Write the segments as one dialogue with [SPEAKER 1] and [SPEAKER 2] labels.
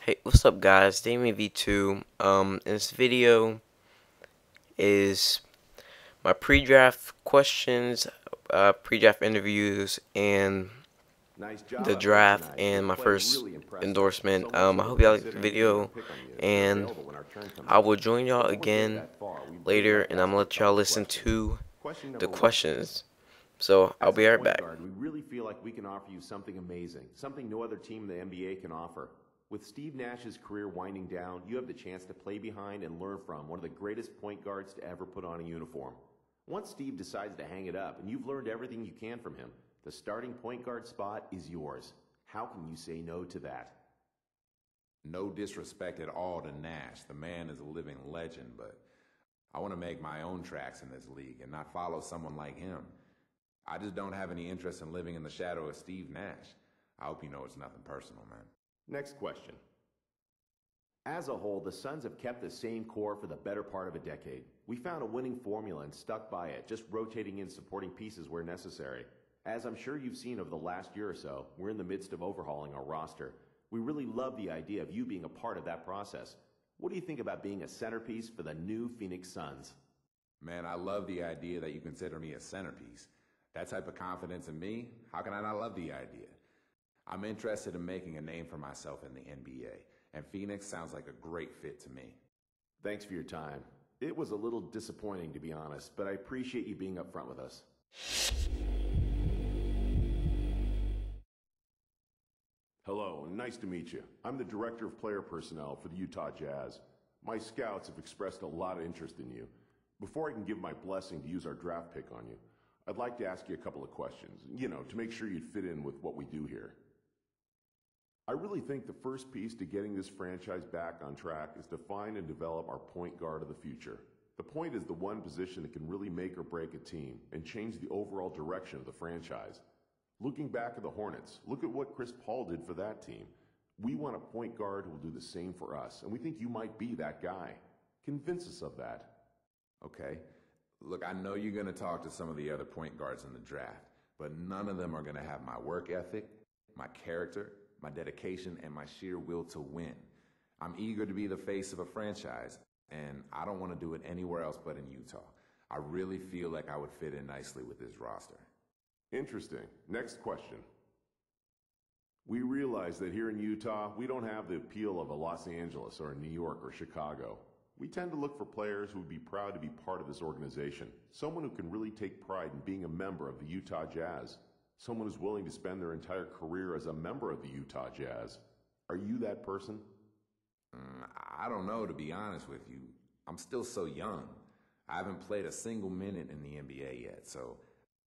[SPEAKER 1] Hey, what's up guys? Damien V2. In this video is my pre-draft questions, pre-draft interviews, and the draft, and my first endorsement. I hope y'all like the video, and I will join y'all again later, and I'm gonna let y'all listen to the questions. So I'll be right back.
[SPEAKER 2] We really feel like we can offer you something amazing, something no other team in the NBA can offer. With Steve Nash's career winding down, you have the chance to play behind and learn from one of the greatest point guards to ever put on a uniform. Once Steve decides to hang it up and you've learned everything you can from him, the starting point guard spot is yours. How can you say no to that?
[SPEAKER 3] No disrespect at all to Nash. The man is a living legend, but I want to make my own tracks in this league and not follow someone like him. I just don't have any interest in living in the shadow of Steve Nash. I hope you know it's nothing personal, man.
[SPEAKER 2] Next question. As a whole, the Suns have kept the same core for the better part of a decade. We found a winning formula and stuck by it, just rotating in supporting pieces where necessary. As I'm sure you've seen over the last year or so, we're in the midst of overhauling our roster. We really love the idea of you being a part of that process. What do you think about being a centerpiece for the new Phoenix Suns?
[SPEAKER 3] Man, I love the idea that you consider me a centerpiece. That type of confidence in me, how can I not love the idea? I'm interested in making a name for myself in the NBA, and Phoenix sounds like a great fit to me.
[SPEAKER 2] Thanks for your time. It was a little disappointing, to be honest, but I appreciate you being upfront with us. Hello, nice to meet you. I'm the Director of Player Personnel for the Utah Jazz. My scouts have expressed a lot of interest in you. Before I can give my blessing to use our draft pick on you, I'd like to ask you a couple of questions, to make sure you'd fit in with what we do here. I really think the first piece to getting this franchise back on track is to find and develop our point guard of the future. The point is the one position that can really make or break a team and change the overall direction of the franchise. Looking back at the Hornets, look at what Chris Paul did for that team. We want a point guard who will do the same for us, and we think you might be that guy. Convince us of that.
[SPEAKER 3] Okay. Look, I know you're going to talk to some of the other point guards in the draft, but none of them are going to have my work ethic, my character, my dedication, and my sheer will to win. I'm eager to be the face of a franchise, and I don't want to do it anywhere else but in Utah. I really feel like I would fit in nicely with this roster.
[SPEAKER 2] Interesting. Next question. We realize that here in Utah, we don't have the appeal of a Los Angeles or a New York or Chicago. We tend to look for players who would be proud to be part of this organization, someone who can really take pride in being a member of the Utah Jazz. Someone who's willing to spend their entire career as a member of the Utah Jazz. Are you that person?
[SPEAKER 3] I don't know, to be honest with you. I'm still so young. I haven't played a single minute in the NBA yet, so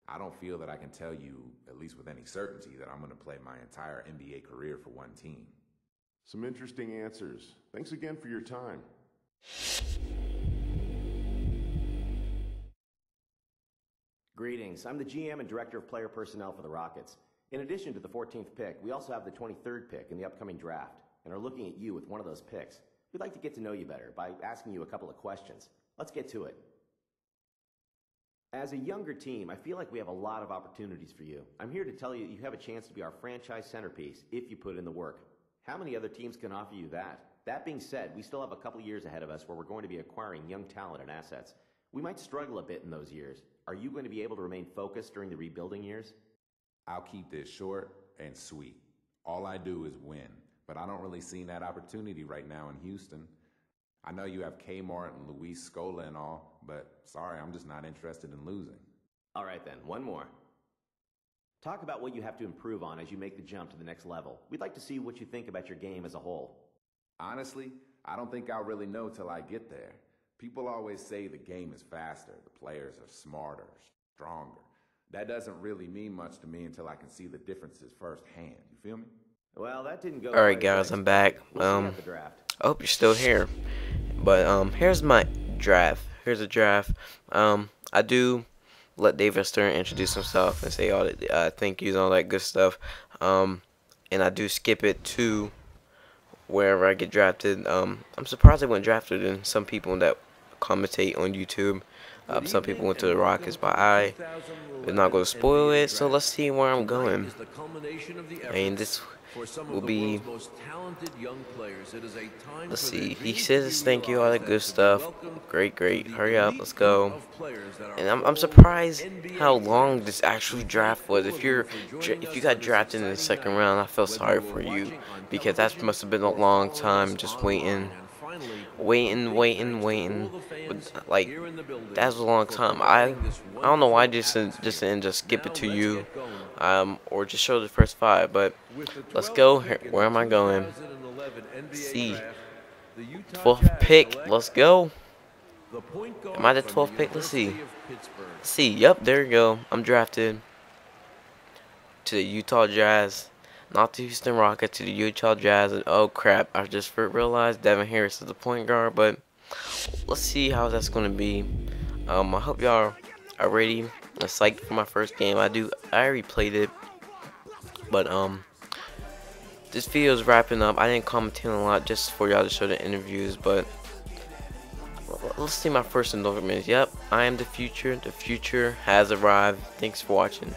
[SPEAKER 3] I don't feel that I can tell you, at least with any certainty, that I'm going to play my entire NBA career for one team.
[SPEAKER 2] Some interesting answers. Thanks again for your time. Greetings. I'm the GM and Director of Player Personnel for the Rockets. In addition to the 14th pick, we also have the 23rd pick in the upcoming draft and are looking at you with one of those picks. We'd like to get to know you better by asking you a couple of questions. Let's get to it. As a younger team, I feel like we have a lot of opportunities for you. I'm here to tell you you have a chance to be our franchise centerpiece if you put in the work. How many other teams can offer you that? That being said, we still have a couple years ahead of us where we're going to be acquiring young talent and assets. We might struggle a bit in those years. Are you going to be able to remain focused during the rebuilding years?
[SPEAKER 3] I'll keep this short and sweet. All I do is win, but I don't really see that opportunity right now in Houston. I know you have Kmart and Luis Scola and all, but sorry, I'm just not interested in losing.
[SPEAKER 2] All right then, one more. Talk about what you have to improve on as you make the jump to the next level. We'd like to see what you think about your game as a whole.
[SPEAKER 3] Honestly, I don't think I'll really know till I get there. People always say the game is faster, the players are smarter, stronger. That doesn't really mean much to me until I can see the differences firsthand. You feel me?
[SPEAKER 2] Well, that didn't go.
[SPEAKER 1] Alright guys, I'm back. I hope you're still here. But here's my draft. Here's a draft. I do let David Stern introduce himself and say all the thank yous and all that good stuff. And I do skip it to wherever I get drafted. I'm surprised I went drafted and some people that commentate on YouTube. Some people went to the Rockets, but I'm not going to spoil it, so let's see where I'm going. And this will be, let's see, he says thank you, all that good stuff. Great, hurry up, let's go. And I'm surprised how long this actual draft was. If you got drafted in the second round, I feel sorry for you, because that must have been a long time just waiting. But like, that's a long time. I don't know why just didn't just skip it to you, or just show the first 5. But let's go. Where am I going? C. 12th pick. Let's go. Am I the 12th pick? Let's see. Yep, there you go. I'm drafted to the Utah Jazz. Not the Houston Rockets, to the Utah Jazz. And oh crap, I just realized Devin Harris is the point guard. But let's see how that's going to be. I hope y'all are ready. I'm psyched for my first game. I already played it. But this video is wrapping up. I didn't comment a lot just for y'all to show the interviews. But let's see my first endorsement. Yep, I am the future. The future has arrived. Thanks for watching.